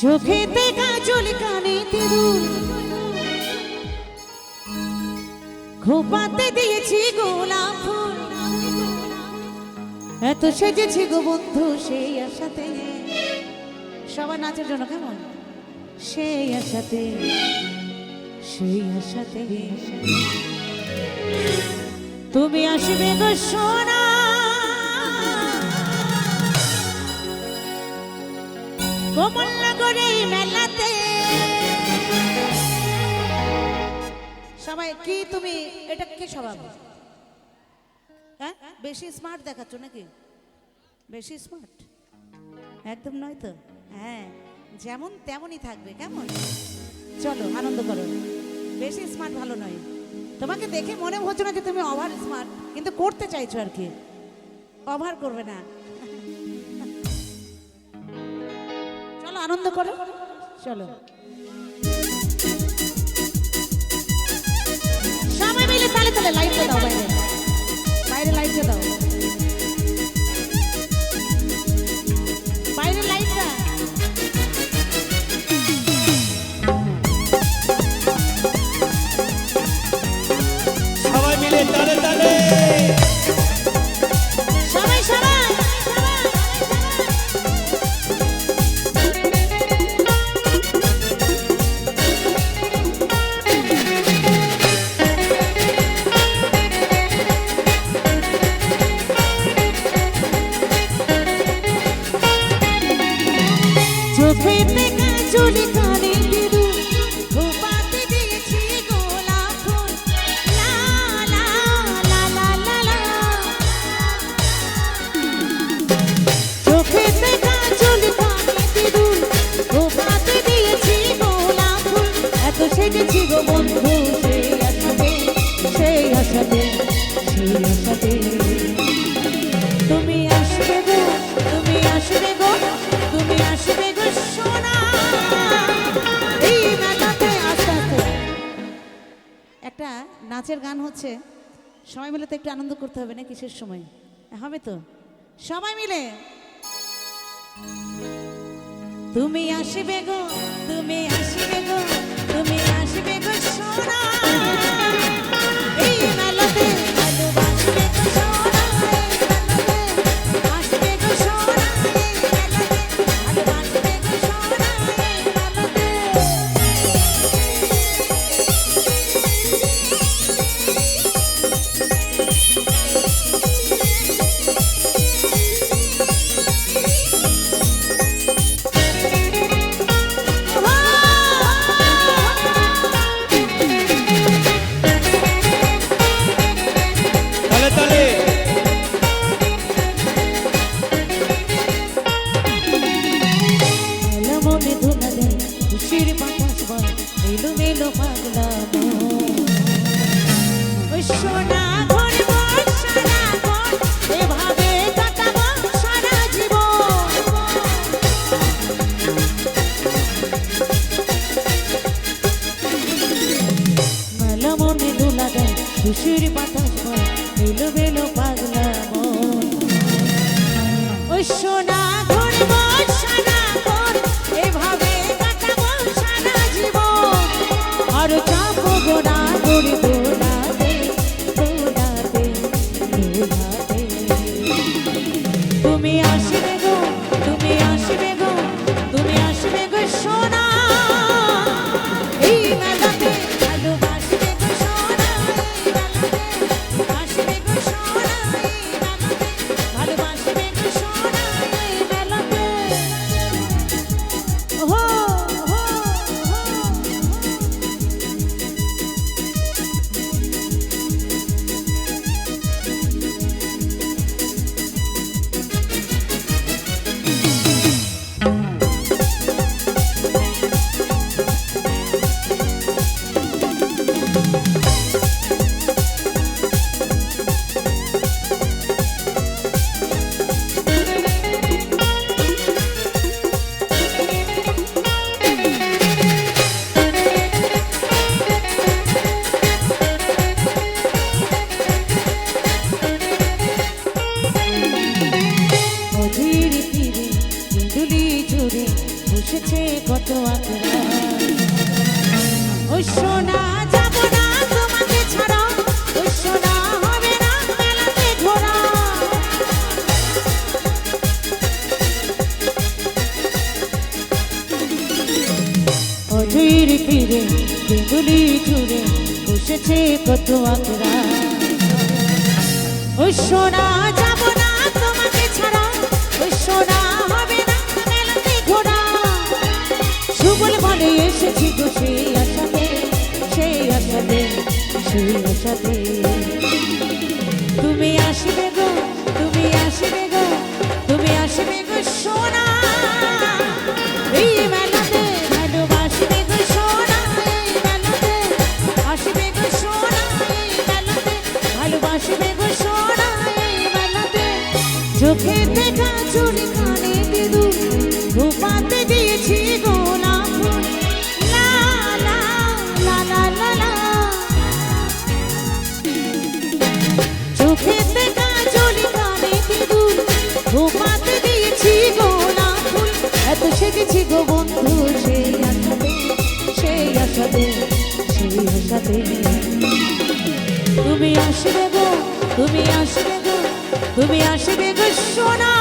চোখেতে কাজল কানেতে দুল খোপাতে দিয়েছি গোলাপ ফুল এত সেজেছি গো বন্ধু সেই আশাতে সবার নাচের জন্য কেমন সেই আশাতে তুমি আসবে গো সোনা কমলনগরে মেলাতে সবাই কি তুমি এটা কি স্বভাব হ্যাঁ বেশি স্মার্ট দেখাচ্ছ নাকি বেশি স্মার্ট একদম নয় তো হ্যাঁ যেমন তেমনই থাকবে কেমন চলো আনন্দ করো বেশি স্মার্ট ভালো নয় তোমাকে দেখে মনে হচ্ছে না যে তুমি ওভার স্মার্ট কিন্তু করতে চাইছো আর কি ওভার করবে না চলো আনন্দ করো চলো সবাই মিলে তালে তালে লাইটটা দাও বাইরে বাইরে লাইটটা দাও বাইরে লাইটটা সবাই মিলে তালে তালে সবাই সবাই চোখেতে কাজল কানেতে দুল খোপাতে দিয়েছি গোলাপ ফুল লা লা লা লা লা লা চোখেতে কাজল কানেতে দুল খোপাতে দিয়েছি গোলাপ ফুল এত সেজেছি গো বন্ধু সেই আশাতে তুমি আসবে গো তুমি আসবে গো তুমি আসবে গো সোনা এই মেলাতে আস্তে আস্তে একটা নাচের গান হচ্ছে সবাই মিলে তো একটু আনন্দ করতে হবে না কিসের সময় হবে তো সবাই মিলে তুমি আসবে গো তুমি আসবে গো তুমি আসবে গো সোনা এই মেলাতে ভালোবাসবে গো সোনা আসবে গো সোনা এই মেলাতে ভালোবাসবে গো সোনা এই মেলাতে তালে তালে মেলা মনে ধুলা দেয় খুশির বাতাস বয় এলো মেলো পাগলা ওই সোনা ঘর বর সারা ঘর এভাবে কাটাবো সারা জীবন মেলা মনে ধুলা দেয় খুশির বাতাস বয় এলো মেলো পাগলা ওই সোনা ঘর বর সারা ঘর এভাবে কাটাবো সারা জীবন আর চাপো গোনা করে দোলাতে দোলাতে দোলাতে তুমি আসবে গো তুমি আসবে গো তুমি আসবে গো সোনা এই মেলাতে ভালোবাসবে গো সোনা এই মেলাতে আসবে গো সোনা এই মেলাতে ভালোবাসবে গো সোনা এই মেলাতে হো হো কত আঁকড়া। ও সোনা যাব না তোমাকে ছাড়া, ও সোনা হবে না মেলাতে ঘোরা। অজয়ের তীরে বেগুলি জুড়ে বসেছে কত আঁকড়া। ও সোনা যাব না তোমাকে ছাড়া, ও সোনা হবে না মেলাতে ঘোরা। সুবল বলে এসেছি গো সেই আশাতে, সেই আশাতে, সেই আশাতে। তুমি আসবে গো, তুমি আসবে গো, তুমি আসবে গো সোনা এই মেলাতে। ভালোবাসবে গো সোনা এই মেলাতে, আসবে গো সোনা এই মেলাতে, ভালোবাসবে গো সোনা এই মেলাতে। চোখে দেখা চুরি কানে দিদু ঘুমাতে দিয়েছি গোলাপ ফুল। লা লা লা লা লা লা। চোখে দেখা চুরি কানে দিদু ঘুমাতে দিয়েছি গোলাপ ফুল। এত সেজেছি গো বন্ধু সেই আশাতে, সেই আশাতে, সেই আশাতে। তুমি আসবে গো, তুমি আসবে গো, তুমি আসবে গো সোনা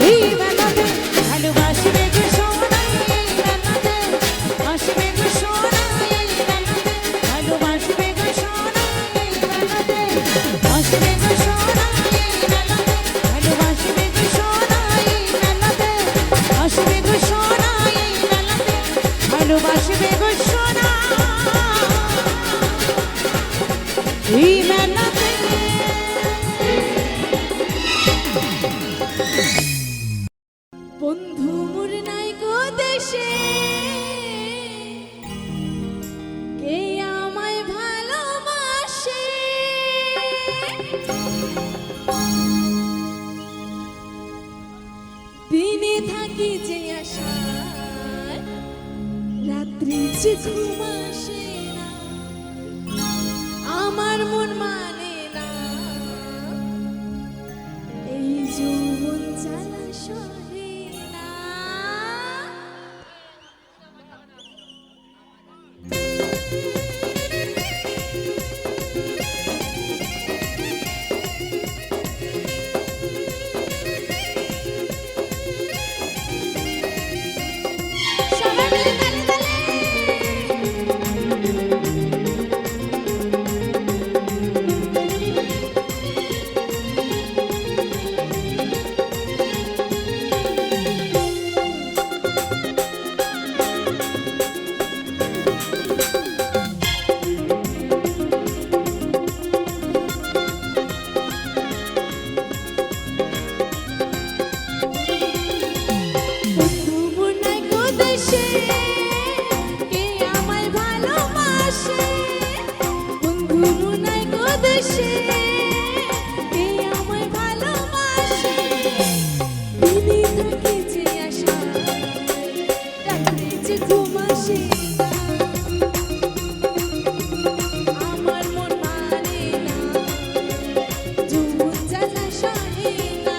এই মেলাতে। ভালোবাসবে গো সোনা এই মেলাতে, আসবে গো সোনা এই মেলাতে, ভালোবাসবে গো সোনা এই মেলাতে, আসবে গো সোনা এই মেলাতে, ভালোবাসবে গো সোনা এই মেলাতে, আসবে গো সোনা এই মেলাতে, ভালোবাসবে গো সোনা এই মেলাতে। বন্ধু মোর নাই গো দেশে, কে আমায় ভালোবাসে। দিনে থাকি যে আশায়, রাত্রি যে ঘুম আসে না। আমার মন মানে না এই যৌবন জ্বালা সহে না। সবাই মিলে তালে তালে। বন্ধু মোর নাই গো দেশে, কে আমায় ভালোবাসে। বন্ধু মোর নাই গো দেশে, কে আমায় ভালোবাসে। দিনে থাকে যে আশা, রাত্রে যে ঘুম আসে না। আমার মন মানে না যৌবন জ্বালা সহে না।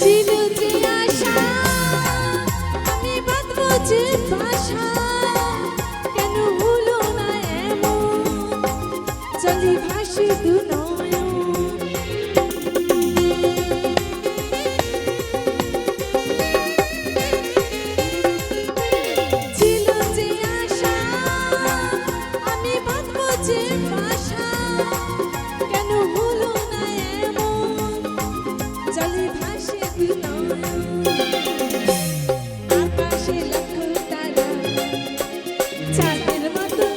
ছিল যে আশা, আমি বাঁধবো যে বাসা। কেন হলো না এমন, চলি ভাসি দু নয়ন। ছিল যে আশা, আমি বাঁধবো যে বাসা। কেন হলো না এমন, চলি ভাসি দু নয়ন। আকাশে লাখো তারা, চাঁদের মতো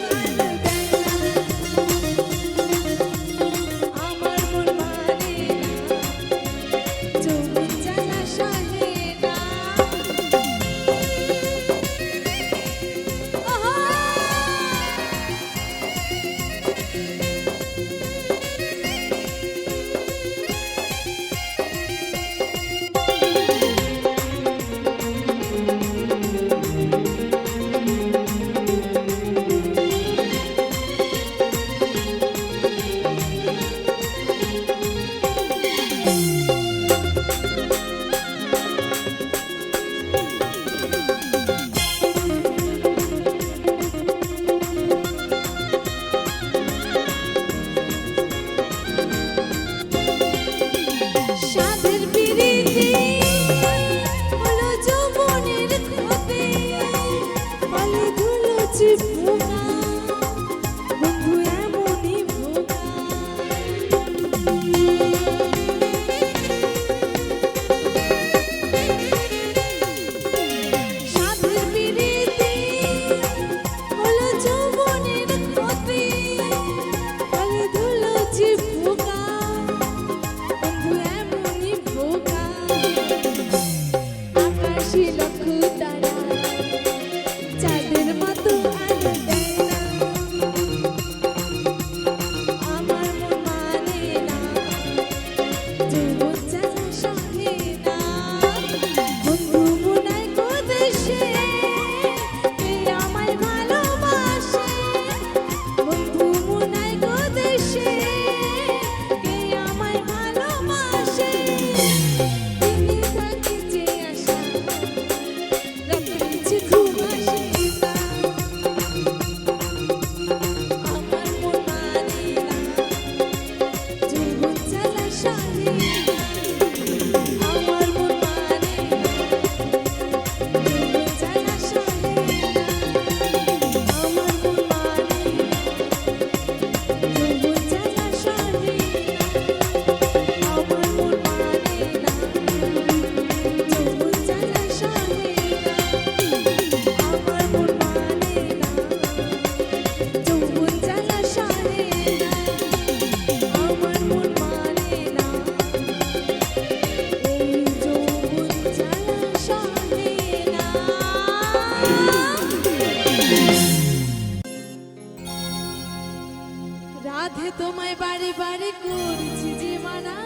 রাধে তোমায় বাড়ি বাড়ি করছি যে মানা,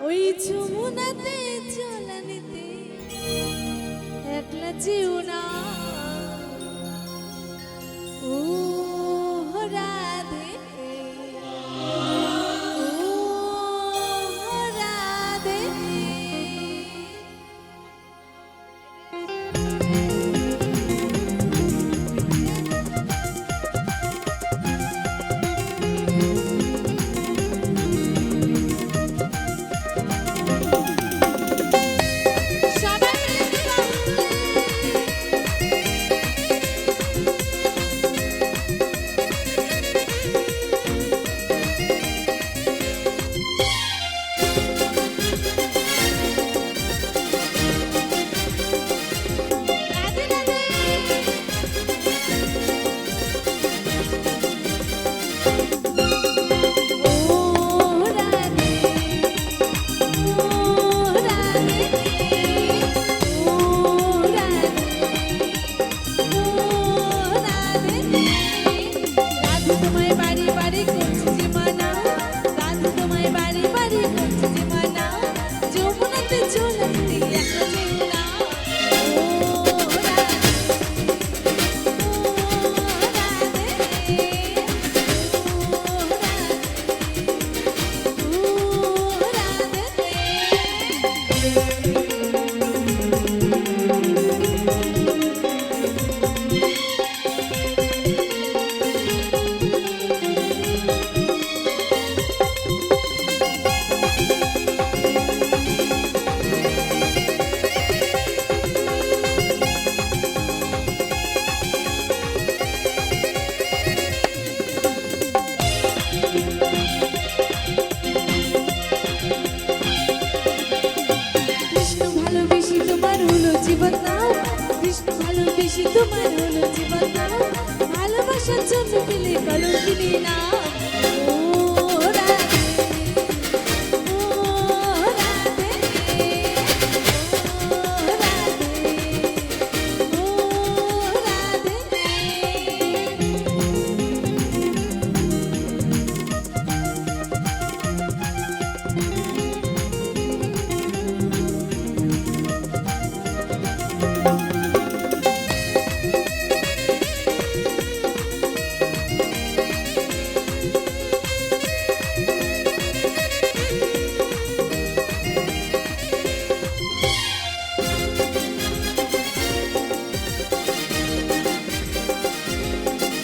ওই যমুনাতে চলানিতে একলা যেও না। ও রাধে, ও রাধে। সবাই মিলে গাও। রাধে রাধে। ও রাধে, ও রাধে, ও রাধে, ও রাধে। রাধে তোমায় বাড়ি বাড়ি করছি যে মানা, রাধে তোমায় বাড়ি বাড়ি করছি যে মানা, যমুনাতে চলাতে একলা যেও না। ও রাধে, কৃষ্ণ ভালোবেসি তোমার হলো জীবন নাও, কৃষ্ণ ভালোবেসি তোমার হলো জীবন নাও, ভালোবাসার জন্য পেলে কলঙ্কিনী নাও। ও রাধে, ও রাধে, ও রাধে, ও রাধে।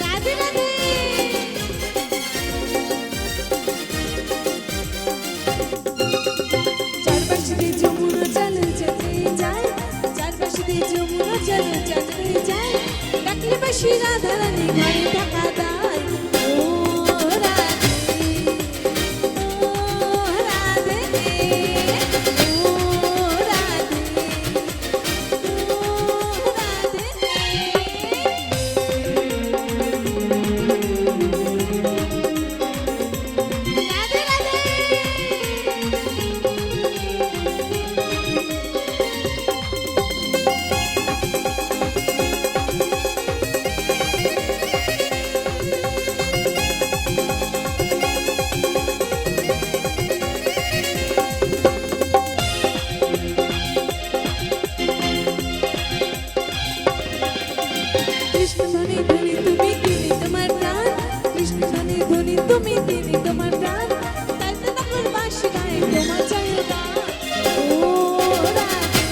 রাধে রাধে। চারপাশে দিয়ে যমুনা চলে যেতে যায়, চারপাশে দিয়ে যমুনা চলে যেতে যায়, ডাকলে বাসি রাধা রানী ঘরে থাকা দায়। ও রাধে, ও রাধে, ও রাধে, ও রাধে। রাধে রাধে। কৃষ্ণ ধ্বনি ধ্বনি তুমি দিলে তোমার প্রাণ, কৃষ্ণ ধ্বনি ধ্বনি তুমি দিলে তোমার প্রাণ, তাই তো নকল বাঁশি গায়ে তোমার চাই গান। ও রাধে,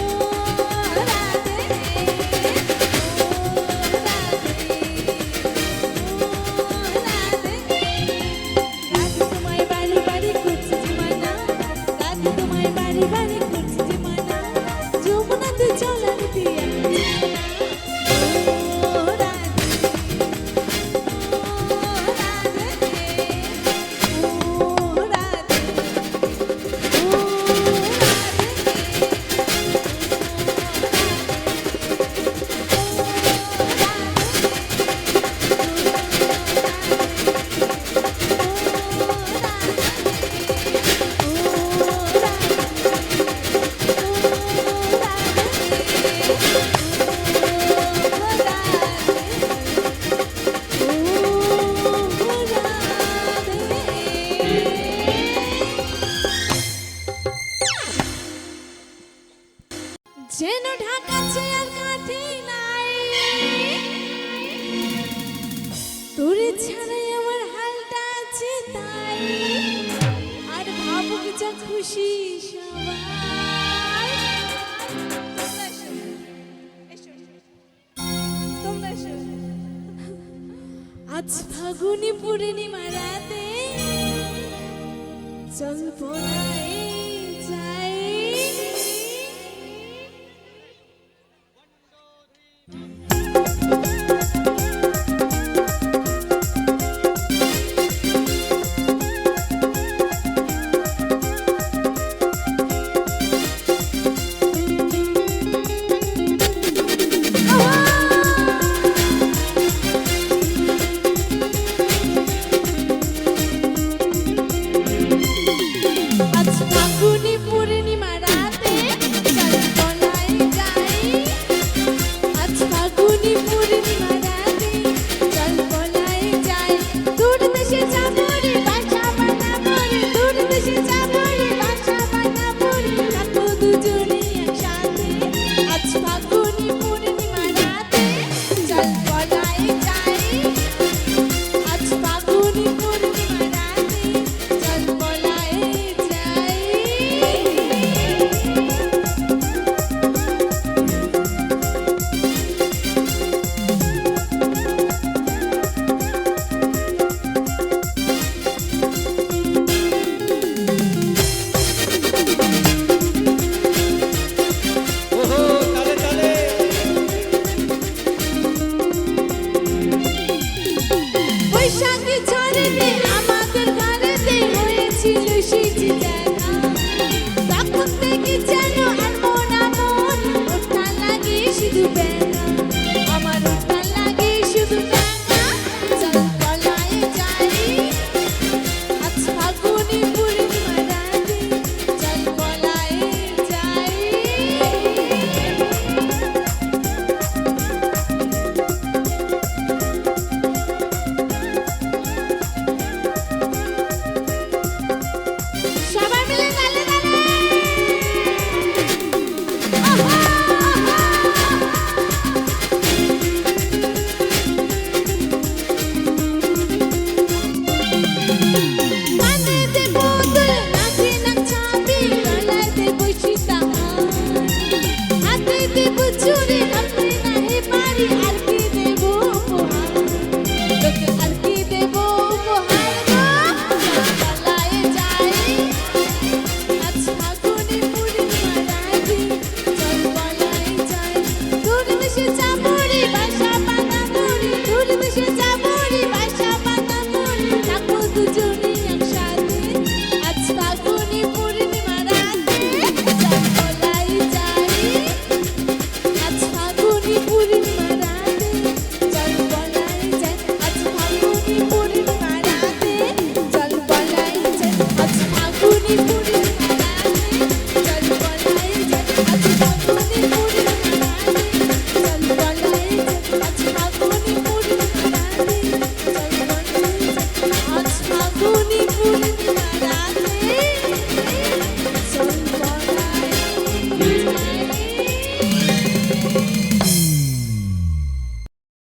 ও রাধে, ও রাধে, ও রাধে। রাধে তোমায় বাড়ি বাড়ি করছি যে মানা, রাধে তোমায় বাড়ি বাড়ি করছি যে মানা, যমুনাতে চলানিতে একলা যেও না। ও আজ ফাগুনি পূর্ণিমা রাতে চল পলাই যাই। আজ ফাগুনি পূর্ণিমা রাতে চল পলাই যাই। আজ ফাগুনি পূর্ণিমা রাতে চল পলাই যাই। দূর দেশে যাবো রে বাসা বানাবো রে, দূর দেশে যাবো রে বাসা বানাবো রে, থাকবো দুজনে একসাথে। আজ ফাগুনি পূর্ণিমা রাতে চল পলাই যাই। আজ ফাগুনি পূর্ণিমা রাতে চল পলাই যাই। ওহো তালে তালে বৈশাখী ঝড়েতে আমাদের ঘরেতে হয়েছিল সিঁড়ি দেখা। তখন থেকে যেন আর মন আমন ওঠা লাগে শুধু ব্যথা, আমার ওঠা লাগে শুধু ব্যথা। চল পলাই যাই। আজ ফাগুনি পূর্ণিমা রাতে চল পলাই যাই। সবাই মিলে তালে তালে আহা আহা। কানে দেব দুল, নাকে নাচাবি, গলায় দেব সীতাহার, হাতে দেব চুড়ি, হাতে নাহি পারি, আর কি দেব উপহার, তোকে আর কি দেব উপহার গো। চল পলাই যাই। আজ ফাগুনি পূর্ণিমা রাতে চল পলাই যাই। দূর দেশে